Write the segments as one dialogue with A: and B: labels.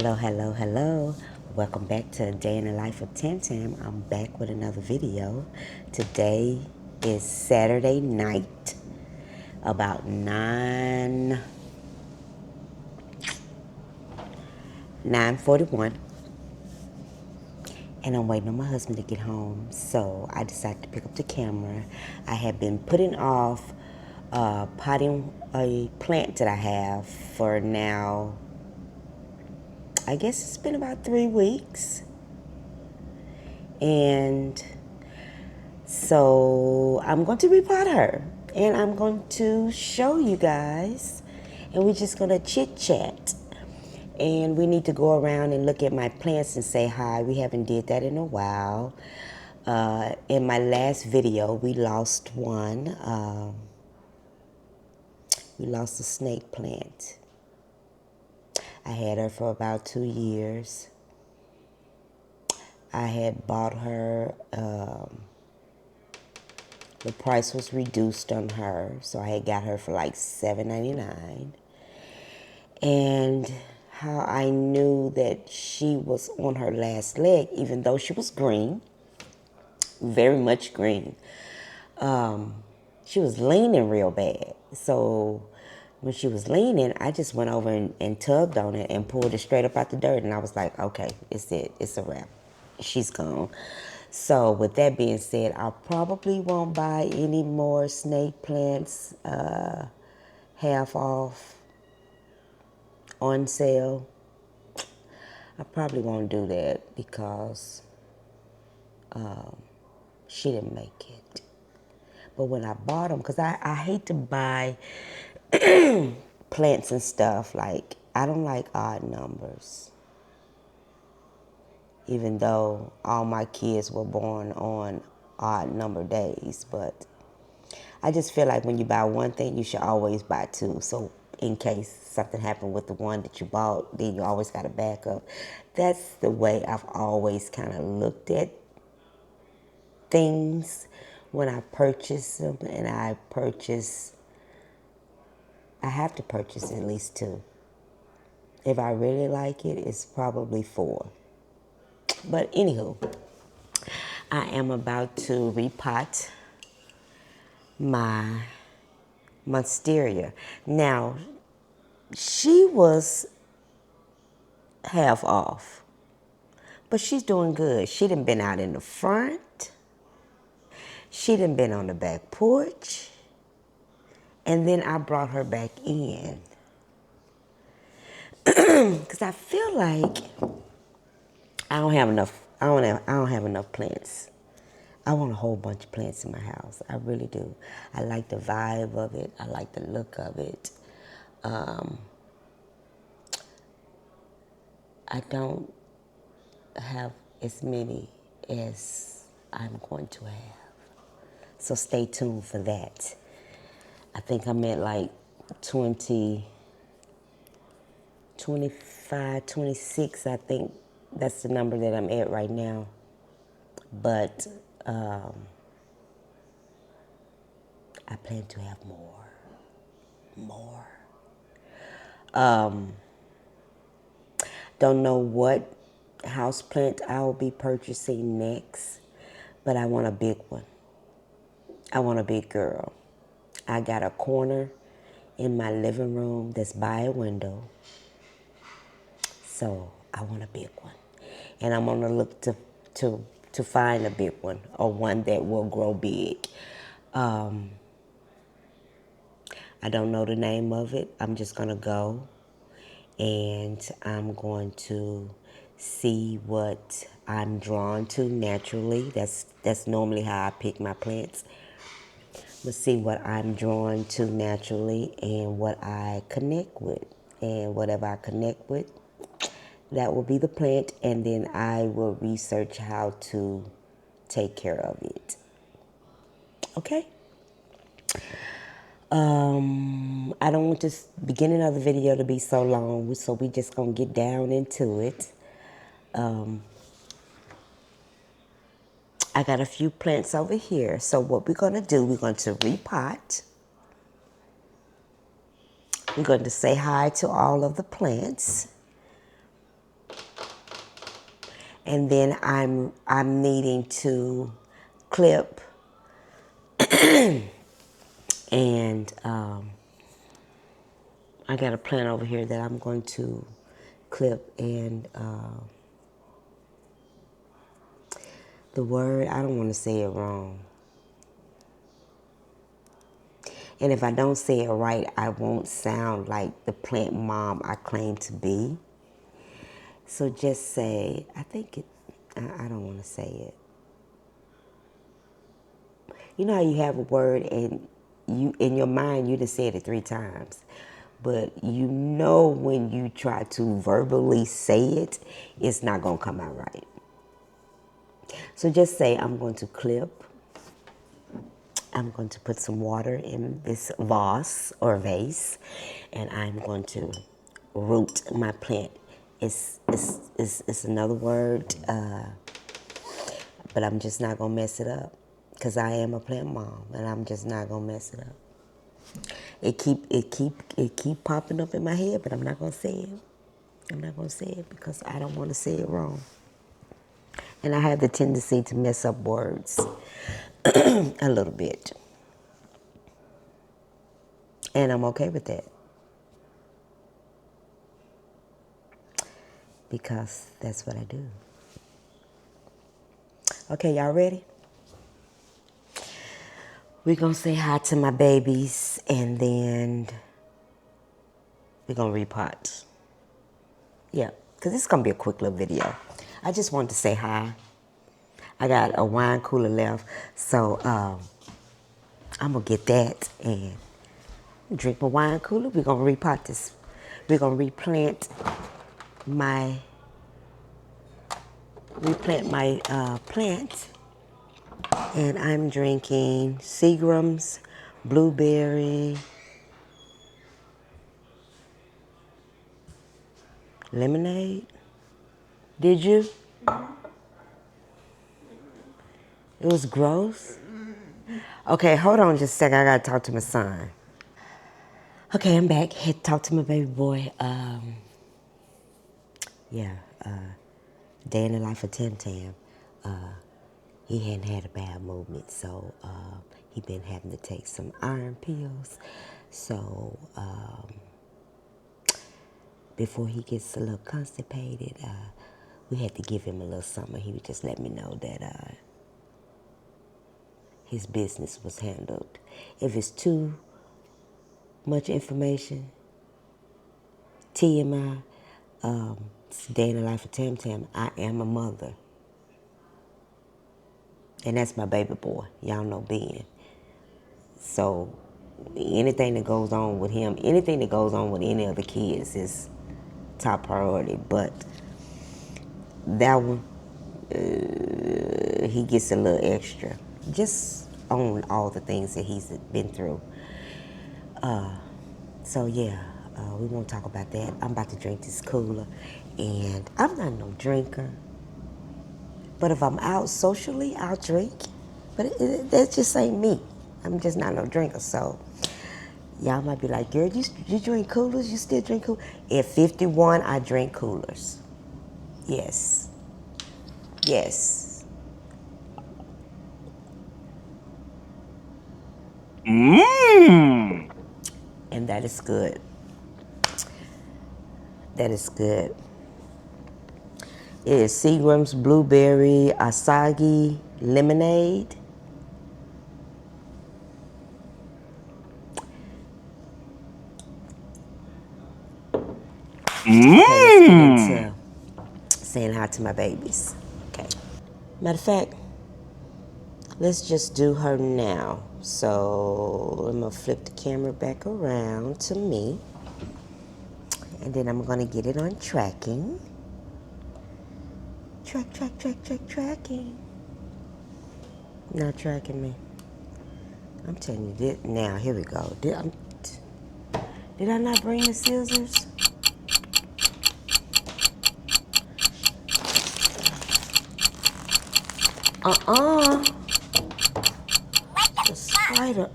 A: Hello, hello, hello. Welcome back to a day in the life of Tam Tam. I'm back with another video. Today is Saturday night, about 9:41, and I'm waiting on my husband to get home. So I decided to pick up the camera. I have been putting off potting a plant that I have for now. I guess it's been about 3 weeks, and so I'm going to repot her, and I'm going to show you guys, and we're just going to chit chat. And we need to go around and look at my plants and say hi. We haven't did that in a while. In my last video, we lost one. We lost a snake plant. I had her for about 2 years. I had bought her. The price was reduced on her, so I had got her for like $7.99. And how I knew that she was on her last leg, even though she was green, very much green, she was leaning real bad. So when she was leaning, I just went over and tugged on it and pulled it straight up out the dirt. And I was like, okay, it's it. It's a wrap. She's gone. So with that being said, I probably won't buy any more snake plants half off on sale. I probably won't do that because she didn't make it. But when I bought them, because I hate to buy plants and stuff, like, I don't like odd numbers. Even though all my kids were born on odd number days. But I just feel like when you buy one thing, you should always buy two. So in case something happened with the one that you bought, then you always got a backup. That's the way I've always kind of looked at things when I purchase them. And I have to purchase at least two. If I really like it, it's probably four. But anywho, I am about to repot my monstera. Now, she was half off, but she's doing good. She done been out in the front. She done been on the back porch. And then I brought her back in. Because I feel like I don't have enough plants. I want a whole bunch of plants in my house. I really do. I like the vibe of it. I like the look of it. I don't have as many as I'm going to have. So stay tuned for that. I think I'm at like 20, 25, 26. I think that's the number that I'm at right now. But I plan to have more. Don't know what house plant I will be purchasing next, but I want a big one. I want a big girl. I got a corner in my living room that's by a window, so I want a big one. And I'm gonna look to find a big one, or one that will grow big. I don't know the name of it. I'm just gonna go and I'm going to see what I'm drawn to naturally. That's normally how I pick my plants. Let's see what I'm drawn to naturally and what I connect with. And whatever I connect with, that will be the plant, and then I will research how to take care of it. Okay? I don't want this beginning of the video to be so long, so we just gonna get down into it. I got a few plants over here. So what we're gonna do, we're going to repot. We're going to say hi to all of the plants. And then I'm needing to clip and I got a plant over here that I'm going to clip and the word, I don't want to say it wrong. And if I don't say it right, I won't sound like the plant mom I claim to be. So just say, I don't want to say it. You know how you have a word and you in your mind you just said it 3 times. But you know when you try to verbally say it, it's not going to come out right. So just say, I'm going to clip. I'm going to put some water in this vase or vase, and I'm going to root my plant. It's another word, but I'm just not going to mess it up because I am a plant mom, and I'm just not going to mess it up. It keep popping up in my head, but I'm not going to say it. I'm not going to say it because I don't want to say it wrong. And I have the tendency to mess up words a little bit. And I'm okay with that. Because that's what I do. Okay, y'all ready? We're going to say hi to my babies and then we're going to repot. Yeah, because this is going to be a quick little video. I just wanted to say hi. I got a wine cooler left, so I'm going to get that and drink my wine cooler. We're going to repot this. We're going to replant my plant. And I'm drinking Seagram's blueberry lemonade. Did you? It was gross. Okay, hold on just a second. I gotta talk to my son. Okay, I'm back. Had to talk to my baby boy. Day in the life of Tim Tam. He hadn't had a bad movement, so he been having to take some iron pills. So before he gets a little constipated, we had to give him a little something. He would just let me know that his business was handled. If it's too much information, TMI, it's Day in the Life of Tam Tam, I am a mother. And that's my baby boy. Y'all know Ben. So anything that goes on with him, anything that goes on with any other kids is top priority. But that one, he gets a little extra. Just on all the things that he's been through. So yeah, we won't talk about that. I'm about to drink this cooler. And I'm not no drinker. But if I'm out socially, I'll drink. But that just ain't me. I'm just not no drinker. So y'all might be like, girl, you drink coolers? You still drink coolers? At 51, I drink coolers. Yes. Yes. Mmm. And that is good. That is good. It is Seagram's blueberry acai lemonade. Okay, let's get into saying hi to my babies. Okay. Matter of fact, let's just do her now. So I'm gonna flip the camera back around to me. And then I'm gonna get it on tracking. Tracking. Not tracking me. I'm telling you this now. Here we go. Did I not bring the scissors? The spider.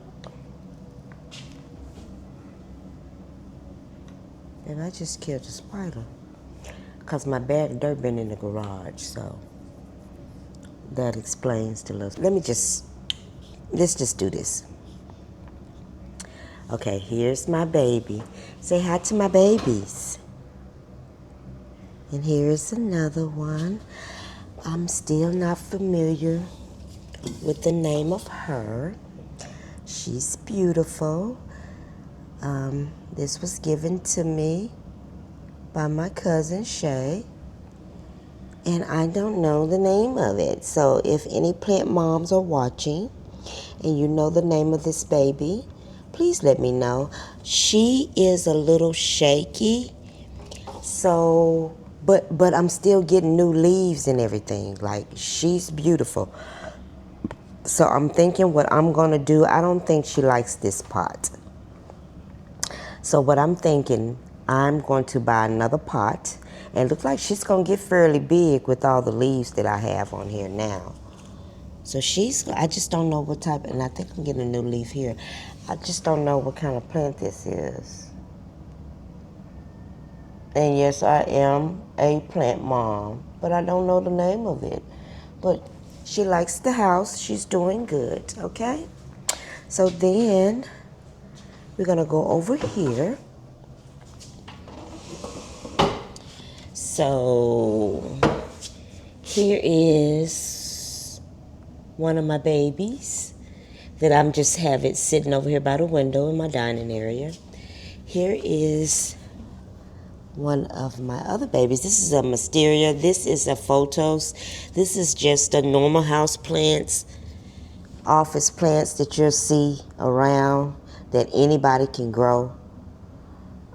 A: And I just killed the spider. because my bag of dirt been in the garage, so that explains the little. Let's just do this. Okay, here's my baby. Say hi to my babies. And here's another one. I'm still not familiar with the name of her. She's beautiful. This was given to me by my cousin Shay. And I don't know the name of it. So if any plant moms are watching and you know the name of this baby, please let me know. She is a little shaky. So, but I'm still getting new leaves and everything. Like, she's beautiful. So I'm thinking what I'm going to do, I don't think she likes this pot. So what I'm thinking, I'm going to buy another pot. And it looks like she's going to get fairly big with all the leaves that I have on here now. So I just don't know what type, and I think I'm getting a new leaf here. I just don't know what kind of plant this is. And yes, I am a plant mom, but I don't know the name of it. But she likes the house. She's doing good, okay? So then we're going to go over here. So here is one of my babies that I'm just have it sitting over here by the window in my dining area. Here is one of my other babies. This is a Mysteria. This is a Photos. This is just a normal house plants, office plants that you'll see around that anybody can grow.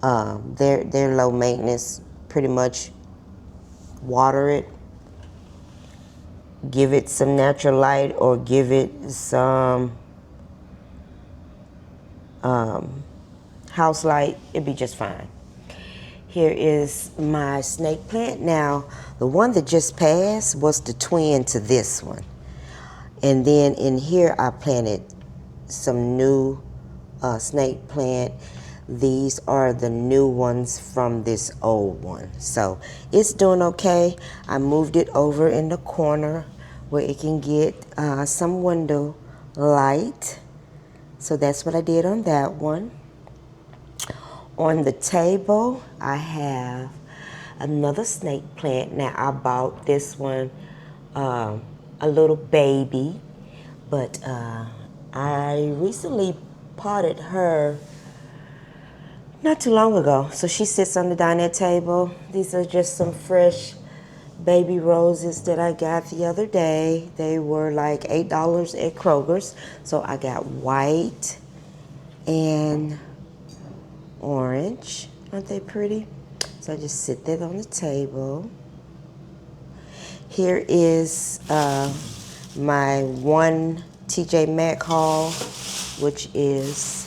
A: They're low maintenance. Pretty much water it, give it some natural light, or give it some house light. It'd be just fine. Here is my snake plant. Now, the one that just passed was the twin to this one. And then in here, I planted some new snake plant. These are the new ones from this old one. So it's doing okay. I moved it over in the corner where it can get some window light. So that's what I did on that one. On the table, I have another snake plant. Now, I bought this one a little baby, but I recently potted her not too long ago. So she sits on the dining table. These are just some fresh baby roses that I got the other day. They were like $8 at Kroger's. So I got white and orange. Aren't they pretty? So I just sit that on the table. Here is my one TJ Maxx haul, which is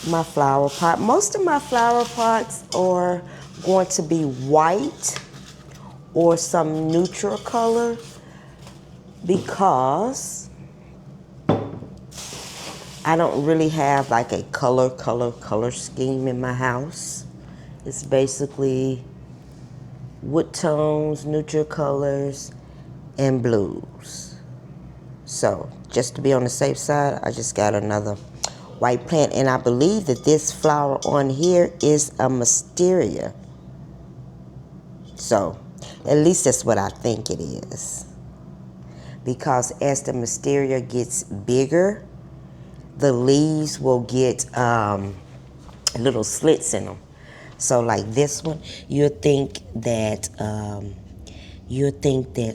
A: my flower pot. Most of my flower pots are going to be white or some neutral color because I don't really have like a color scheme in my house. It's basically wood tones, neutral colors, and blues. So just to be on the safe side, I just got another white plant, and I believe that this flower on here is a Mysteria. So at least that's what I think it is, because as the Mysteria gets bigger, the leaves will get little slits in them. So like this one, you'll think that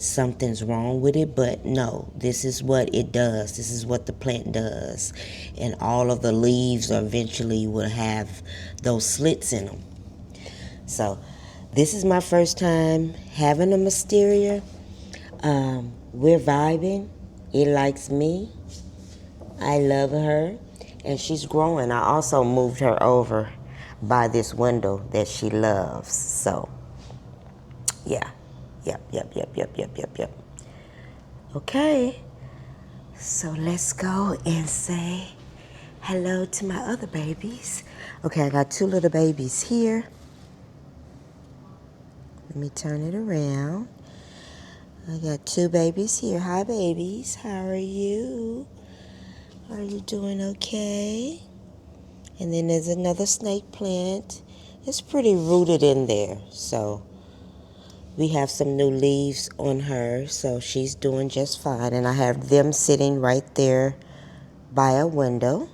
A: something's wrong with it, but no, this is what it does. This is what the plant does. And all of the leaves eventually will have those slits in them. So this is my first time having a Mysteria. We're vibing. It likes me. I love her. And she's growing. I also moved her over by this window that she loves. So, yeah. Yep. Okay. So let's go and say hello to my other babies. Okay, I got two little babies here. Let me turn it around. I got two babies here. Hi, babies. How are you? Are you doing okay? And then there's another snake plant. It's pretty rooted in there. So we have some new leaves on her. So she's doing just fine. And I have them sitting right there by a window.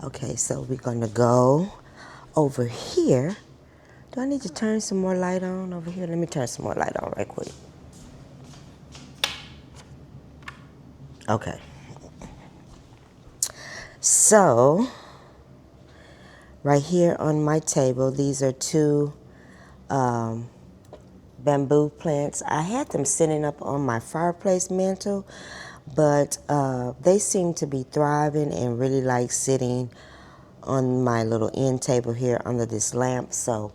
A: Okay, so we're going to go over here. Do I need to turn some more light on over here? Let me turn some more light on right quick. Okay. So, right here on my table, these are two bamboo plants. I had them sitting up on my fireplace mantle, but they seem to be thriving and really like sitting on my little end table here under this lamp. So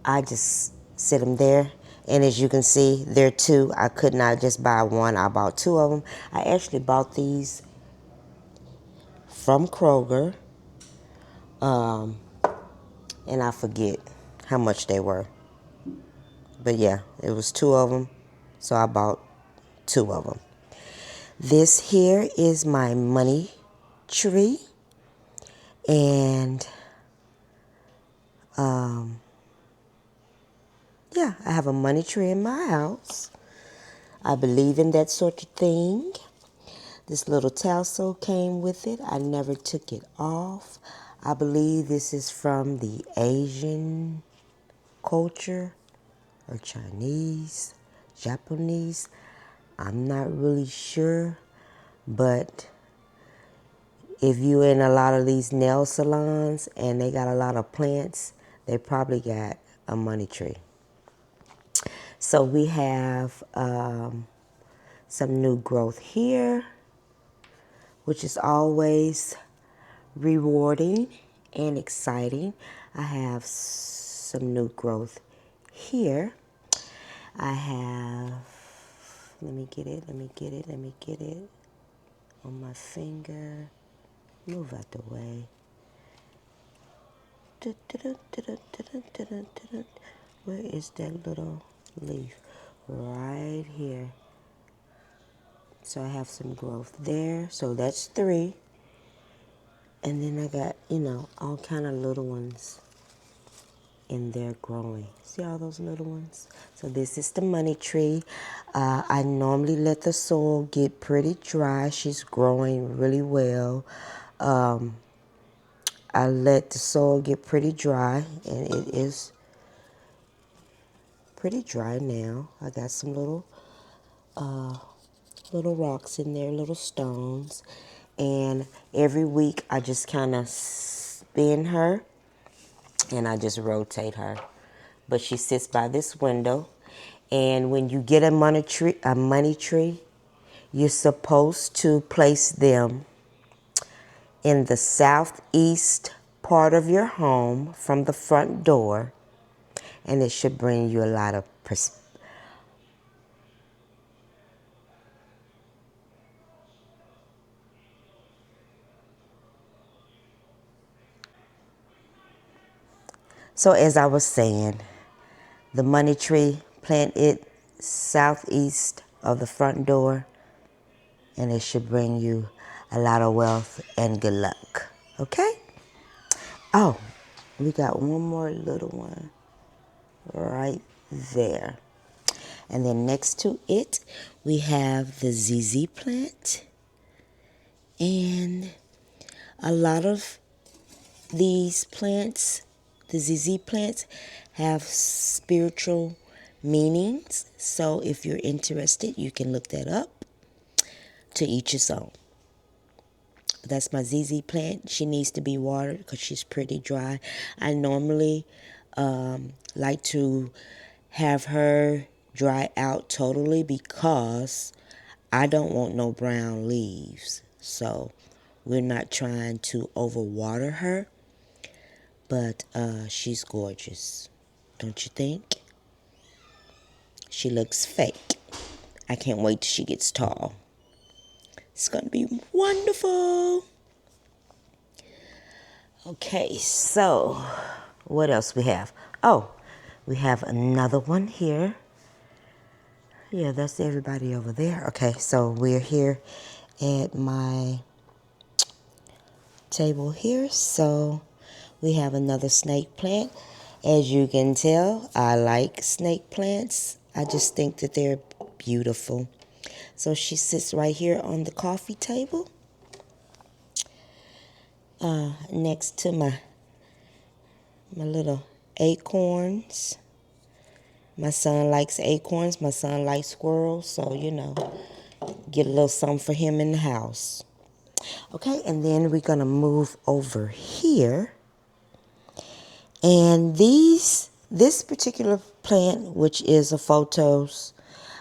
A: I just sit them there. And as you can see, there are two. I could not just buy one. I bought two of them. I actually bought these from Kroger. And I forget how much they were. But yeah, it was two of them. So I bought two of them. This here is my money tree. And yeah, I have a money tree in my house. I believe in that sort of thing. This little tassel came with it. I never took it off. I believe this is from the Asian culture or Chinese, Japanese. I'm not really sure, but if you're in a lot of these nail salons and they got a lot of plants, they probably got a money tree. So we have some new growth here, which is always rewarding and exciting. I have some new growth here. I have, let me get it on my finger. Move out the way. Where is that little leaf? Right here. So I have some growth there. So that's three. And then I got, all kind of little ones in there growing. See all those little ones? So this is the money tree. I normally let the soil get pretty dry. She's growing really well. I let the soil get pretty dry, and it is pretty dry now. I got some little rocks in there, little stones. And every week I just kind of spin her and I just rotate her. But she sits by this window. And when you get a money tree, you're supposed to place them in the southeast part of your home from the front door, and it should bring you a lot of So as I was saying, the money tree, plant it southeast of the front door, and it should bring you a lot of wealth and good luck. Okay? Oh, we got one more little one right there. And then next to it, we have the ZZ plant. And a lot of these plants, the ZZ plants, have spiritual meanings. So if you're interested, you can look that up. To each his own. That's my ZZ plant. She needs to be watered because she's pretty dry. I normally like to have her dry out totally because I don't want no brown leaves. So we're not trying to overwater her, but she's gorgeous. Don't you think? She looks fake. I can't wait till she gets tall. It's going to be wonderful. Okay, so what else we have? Oh, we have another one here. Yeah, that's everybody over there. Okay, so we're here at my table here. So we have another snake plant. As you can tell, I like snake plants. I just think that they're beautiful. So she sits right here on the coffee table next to my little acorns. My son likes acorns. My son likes squirrels. So, get a little something for him in the house. Okay, and then we're going to move over here. And this particular plant, which is a photos,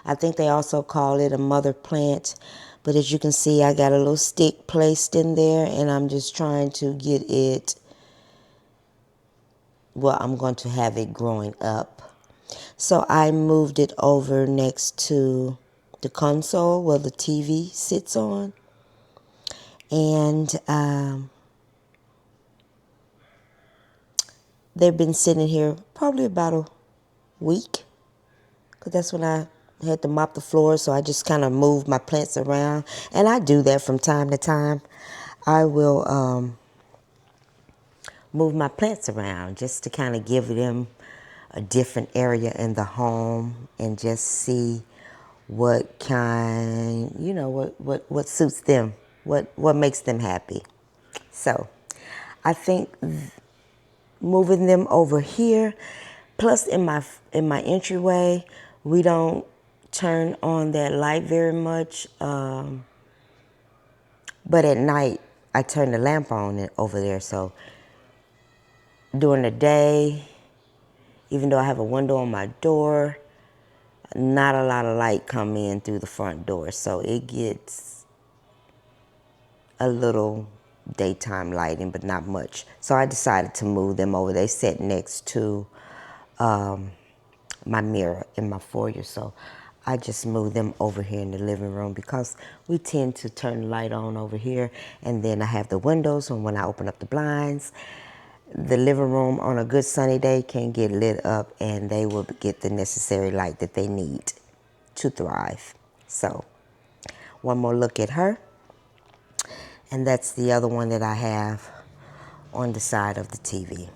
A: I think they also call it a mother plant. But as you can see, I got a little stick placed in there, and I'm just trying to get it, well, I'm going to have it growing up. So I moved it over next to the console where the TV sits on. And they've been sitting here probably about a week, because that's when I had to mop the floor, so I just kind of moved my plants around. And I do that from time to time. I will move my plants around just to kind of give them a different area in the home and just see what kind, what suits them, what makes them happy. So I think moving them over here, plus in my entryway, we don't turn on that light very much, but at night I turn the lamp on over there. So during the day, even though I have a window on my door, not a lot of light come in through the front door, so it gets a little daytime lighting, but not much. So I decided to move them over. They sit next to my mirror in my foyer, so I just moved them over here in the living room because we tend to turn the light on over here, and then I have the windows, and when I open up the blinds, the living room on a good sunny day can get lit up, and they will get the necessary light that they need to thrive. So one more look at her, and that's the other one that I have on the side of the TV.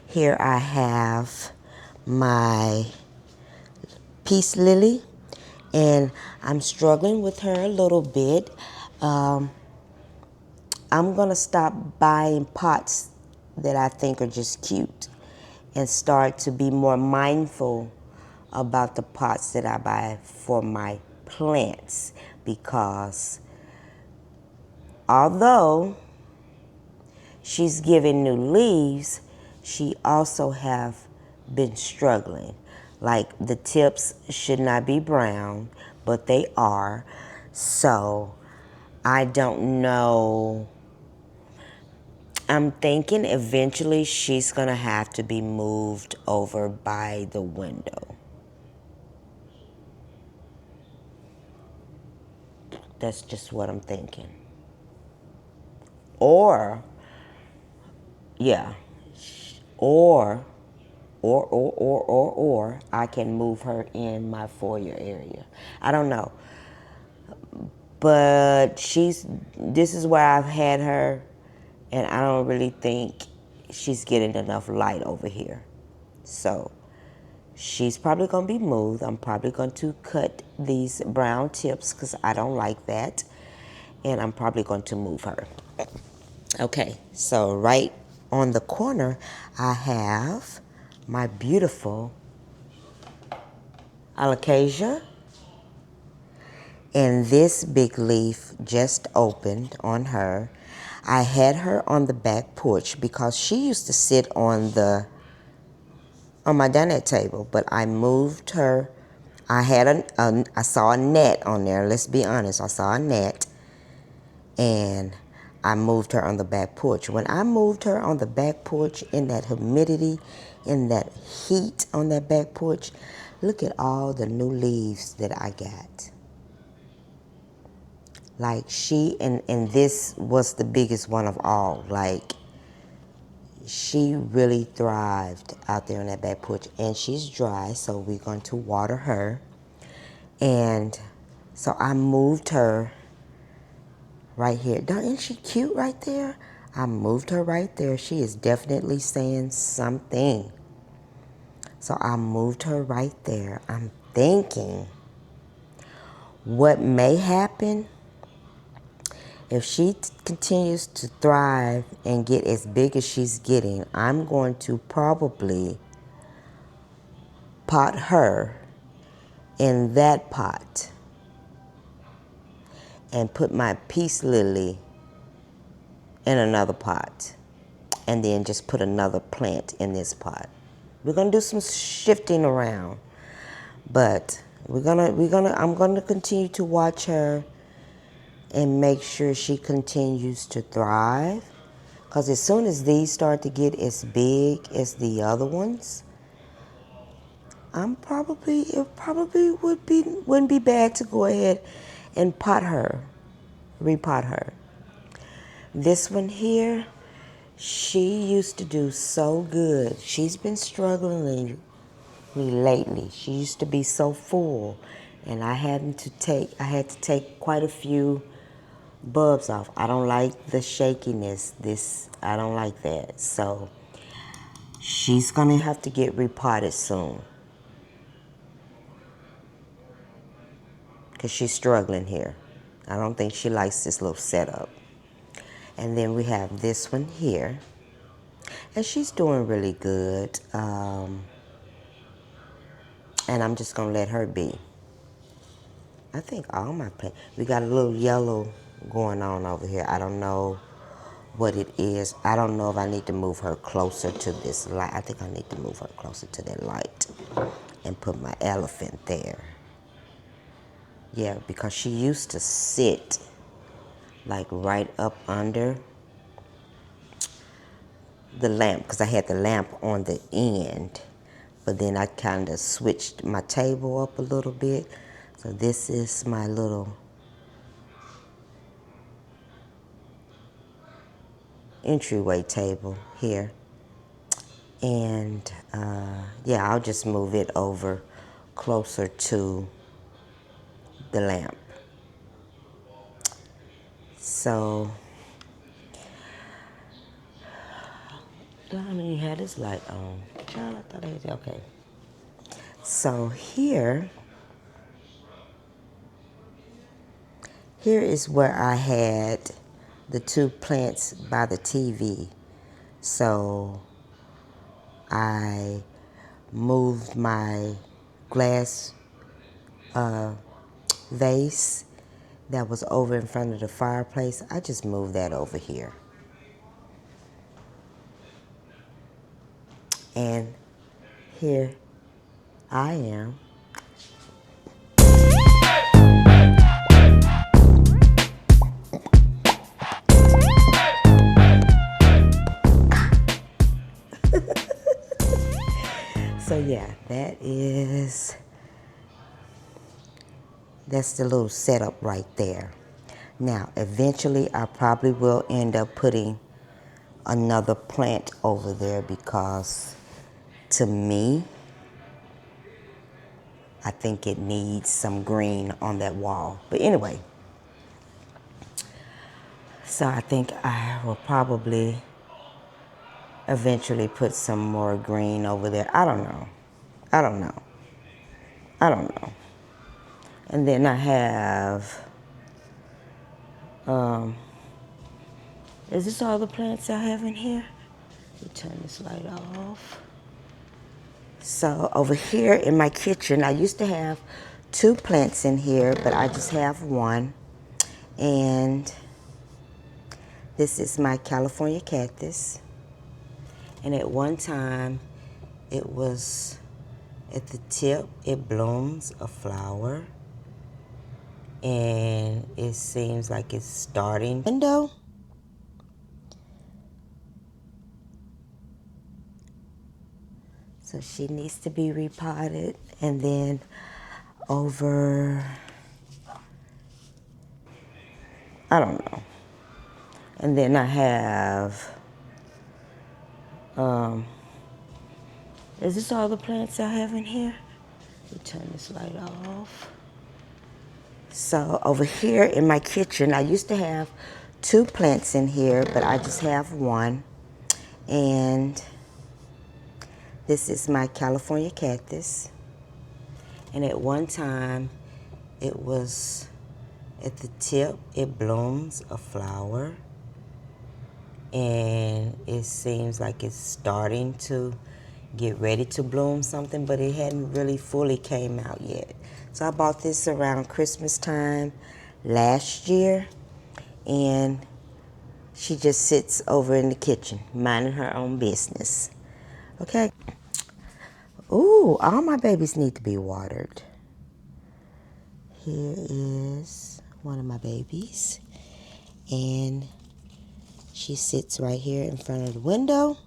A: Here I have my Peace Lily, and I'm struggling with her a little bit. I'm gonna stop buying pots that I think are just cute and start to be more mindful about the pots that I buy for my plants, because although she's giving new leaves, she also have been struggling. Like, the tips should not be brown, but they are. So I don't know. I'm thinking eventually she's gonna have to be moved over by the window. That's just what I'm thinking. Or, yeah, or or I can move her in my foyer area. I don't know. But this is where I've had her, and I don't really think she's getting enough light over here. So she's probably going to be moved. I'm probably going to cut these brown tips because I don't like that. And I'm probably going to move her. Okay, so right on the corner, I have my beautiful alocasia. And this big leaf just opened on her. I had her on the back porch because she used to sit on my dinette table, but I moved her. I saw a net on there. Let's be honest. I saw a net, and I moved her on the back porch. When I moved her on the back porch in that humidity, in that heat on that back porch, look at all the new leaves that I got. Like, and this was the biggest one of all. Like, she really thrived out there on that back porch. And she's dry, so we're going to water her. And so I moved her right here. Isn't she cute right there? I moved her right there. She is definitely saying something. So I moved her right there. I'm thinking what may happen if she continues to thrive and get as big as she's getting. I'm going to probably pot her in that pot and put my peace lily in another pot, and then just put another plant in this pot. We're gonna do some shifting around, but I'm gonna continue to watch her and make sure she continues to thrive. Because as soon as these start to get as big as the other ones, it probably wouldn't be bad to go ahead and repot her. This one here, she used to do so good. She's been struggling lately. She used to be so full, and I had to take quite a few bulbs off. I don't like the shakiness. I don't like that. So she's gonna have to get repotted soon, because she's struggling here. I don't think she likes this little setup. And then we have this one here, and she's doing really good. And I'm just gonna let her be. I think all my plants. We got a little yellow going on over here. I don't know what it is. I don't know if I need to move her closer to this light. I think I need to move her closer to that light and put my elephant there. Yeah, because she used to sit like right up under the lamp, because I had the lamp on the end, but then I kind of switched my table up a little bit. So this is my little entryway table here. And yeah, I'll just move it over closer to the lamp. So, I don't even have this light on. Child, I thought I had, okay. So here is where I had the two plants by the TV. So I moved my glass vase that was over in front of the fireplace. I just moved that over here. And here I am. So yeah, that's the little setup right there. Now, eventually I probably will end up putting another plant over there, because to me, I think it needs some green on that wall. But anyway, so I think I will probably eventually put some more green over there. I don't know. And then I have, is this all the plants I have in here? Let me turn this light off. So over here in my kitchen, I used to have two plants in here, but I just have one. And this is my California cactus. And at one time, it was at the tip, it blooms a flower. And it seems like it's starting. Window. So she needs to be repotted. And then over, I don't know. And then I have Is this all the plants I have in here? Let me turn this light off. So over here in my kitchen, I used to have 2 plants in here, but I just have 1. And this is my California cactus. And at one time, it was at the tip, it blooms a flower. And it seems like it's starting to get ready to bloom something, but it hadn't really fully came out yet. So I bought this around Christmas time last year, and she just sits over in the kitchen, minding her own business. Okay. Ooh, all my babies need to be watered. Here is one of my babies, and she sits right here in front of the window.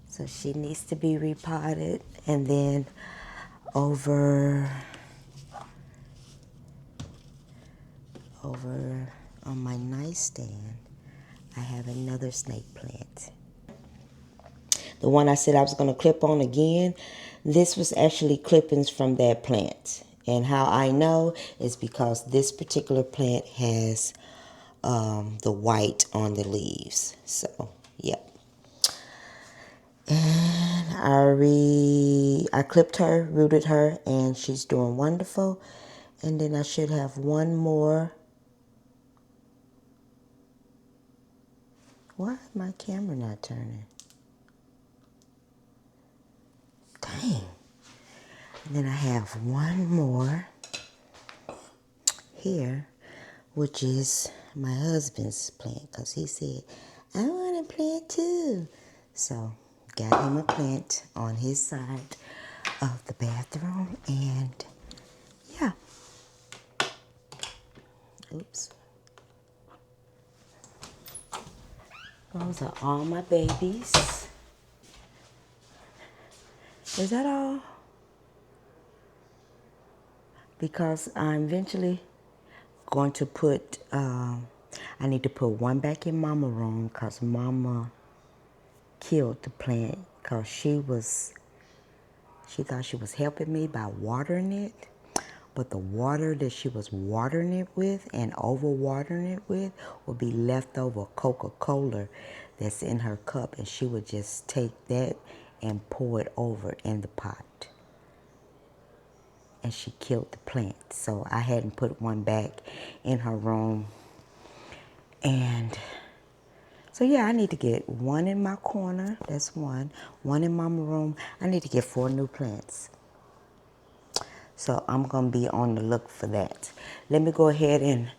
A: So she needs to be repotted. And then over on my nightstand, I have another snake plant. The one I said I was going to clip on again, this was actually clippings from that plant. And how I know is because this particular plant has the white on the leaves. So, yep. And I clipped her, rooted her, and she's doing wonderful. And then I should have one more. Why is my camera not turning? Dang. And then I have one more here, which is my husband's plant, because he said, I want a plant too. So, got him a plant on his side of the bathroom, and yeah. Oops. Those are all my babies. Is that all? Because I'm eventually going to put, I need to put one back in Mama room because Mama killed the plant because she thought she was helping me by watering it. But the water that she was watering it with and over-watering it with would be leftover Coca-Cola that's in her cup, and she would just take that and pour it over in the pot. And she killed the plant. So I hadn't put one back in her room. And so yeah, I need to get one in my corner. That's one. One in Mama room. I need to get 4 new plants. So I'm going to be on the look for that. Let me go ahead and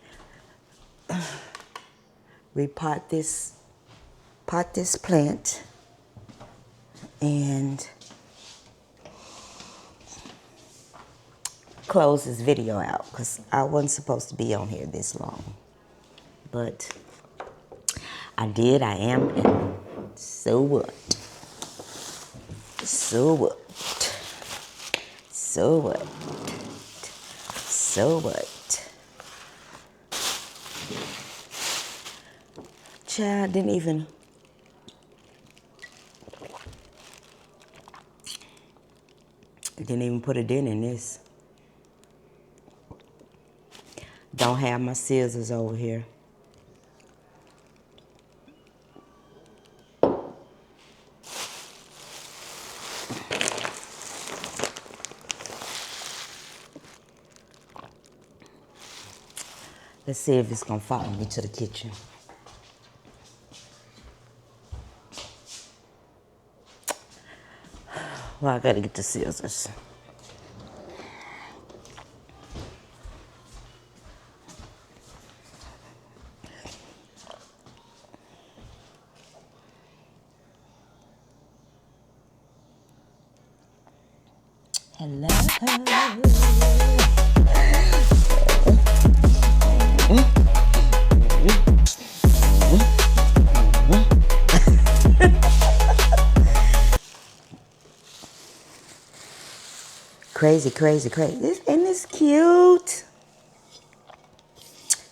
A: repot this plant and close this video out because I wasn't supposed to be on here this long. But I did, I am, and so what? So what? So what? So what? Child didn't even put a dent in this. Don't have my scissors over here. Let's see if it's gonna follow me to the kitchen. Well, I gotta get the scissors. Hello. Crazy, crazy, crazy. Isn't this cute?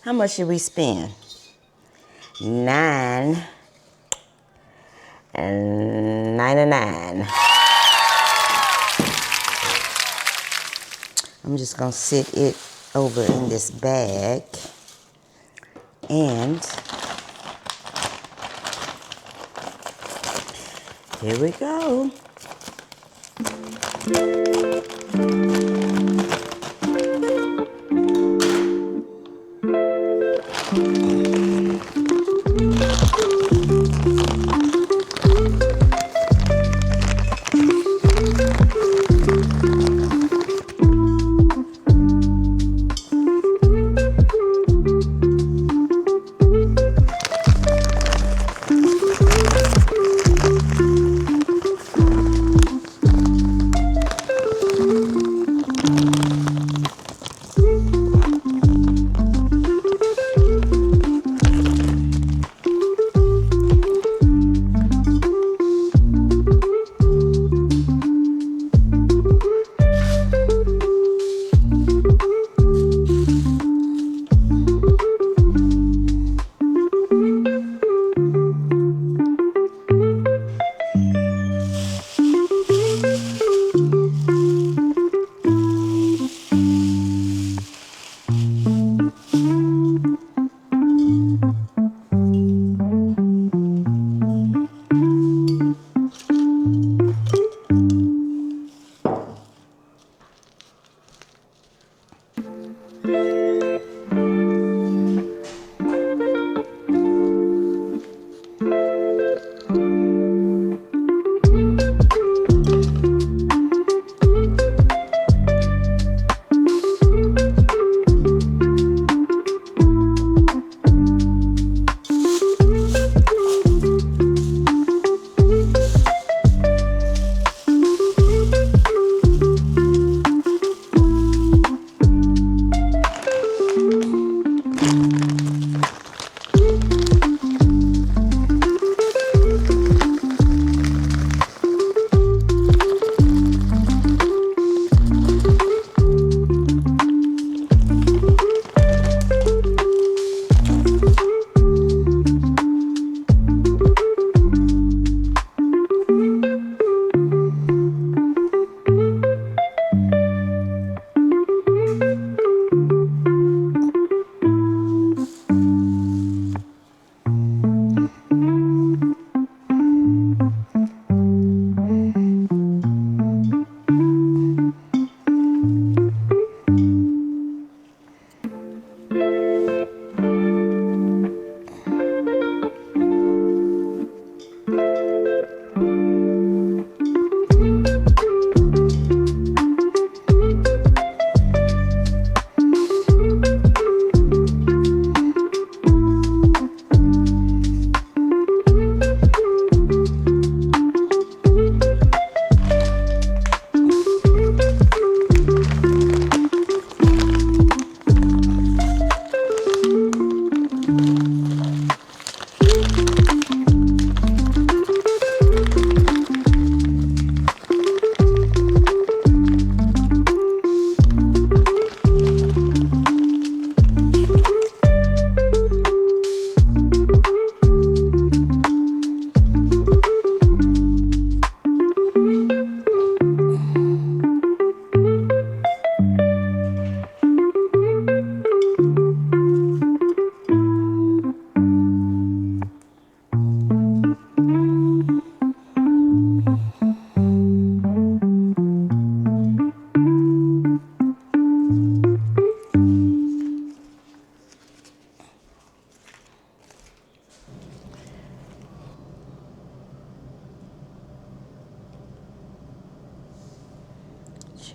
A: How much should we spend? $9.99. I'm just gonna sit it over in this bag, and here we go.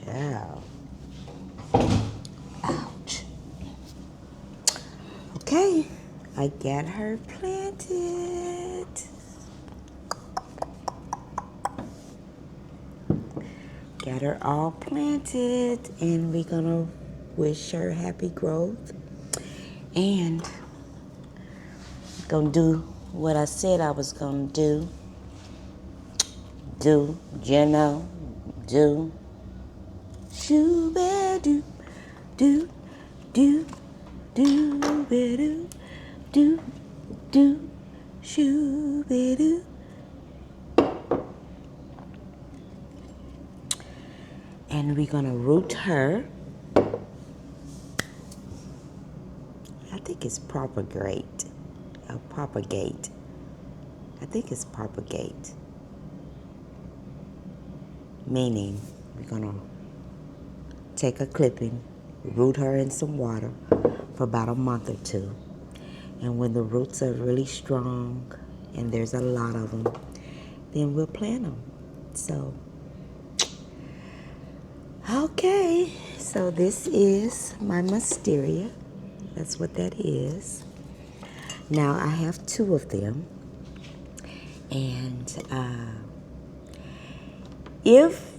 A: Child. Ouch. Okay, I got her planted. Got her all planted, and we're gonna wish her happy growth, and gonna do what I said I was gonna do. Do, you know, do. Shoo-ba-doo, do, do, do-ba-doo, do, do, shoo-be-doo. And we're gonna root her. I think it's propagate. Propagate. I think it's propagate. Meaning, we're gonna take a clipping, root her in some water for about a month or two. And when the roots are really strong and there's a lot of them, then we'll plant them. So, okay. So this is my wisteria. That's what that is. Now I have 2 of them. And if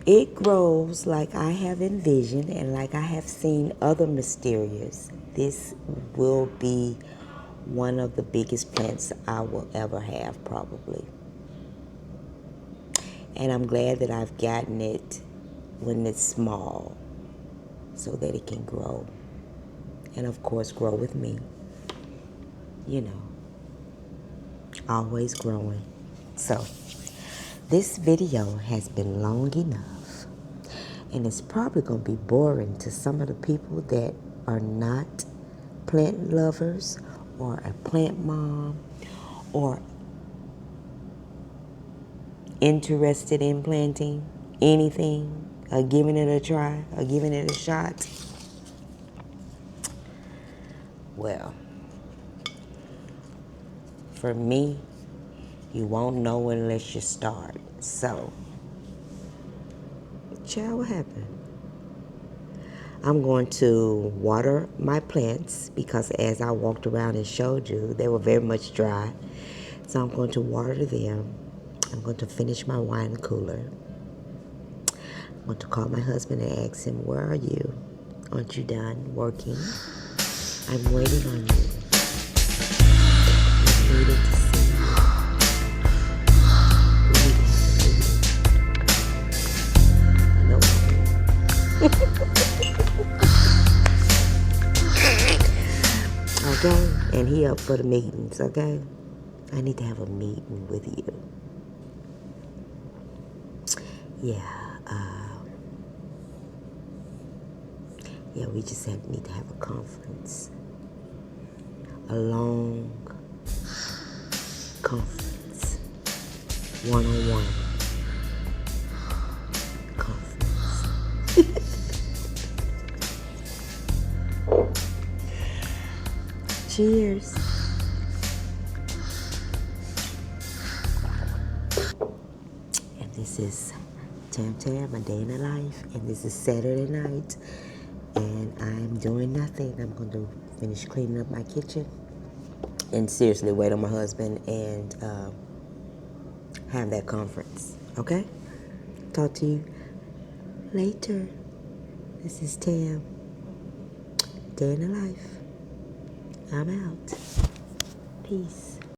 A: it grows like I have envisioned and like I have seen other wisterias, this will be one of the biggest plants I will ever have, probably. And I'm glad that I've gotten it when it's small so that it can grow. And of course, grow with me. You know, always growing. So, this video has been long enough. And it's probably going to be boring to some of the people that are not plant lovers or a plant mom or interested in planting anything or giving it a try or giving it a shot. Well, for me, you won't know unless you start. So, child, what happened? I'm going to water my plants because as I walked around and showed you, they were very much dry. So I'm going to water them. I'm going to finish my wine cooler. I'm going to call my husband and ask him, where are you? Aren't you done working? I'm waiting on you. I'm needing to see you. We need to have a meeting. Nope. Okay? And he up for the meetings, okay? I need to have a meeting with you. Yeah, we just need to have a conference. A long conference. One-on-one conference. Cheers. And this is Tam Tam, a day in the life. And this is Saturday night. And I'm doing nothing. I'm going to finish cleaning up my kitchen. And seriously wait on my husband and have that conference. Okay? Talk to you later. This is Tam. Day in the life. I'm out. Peace.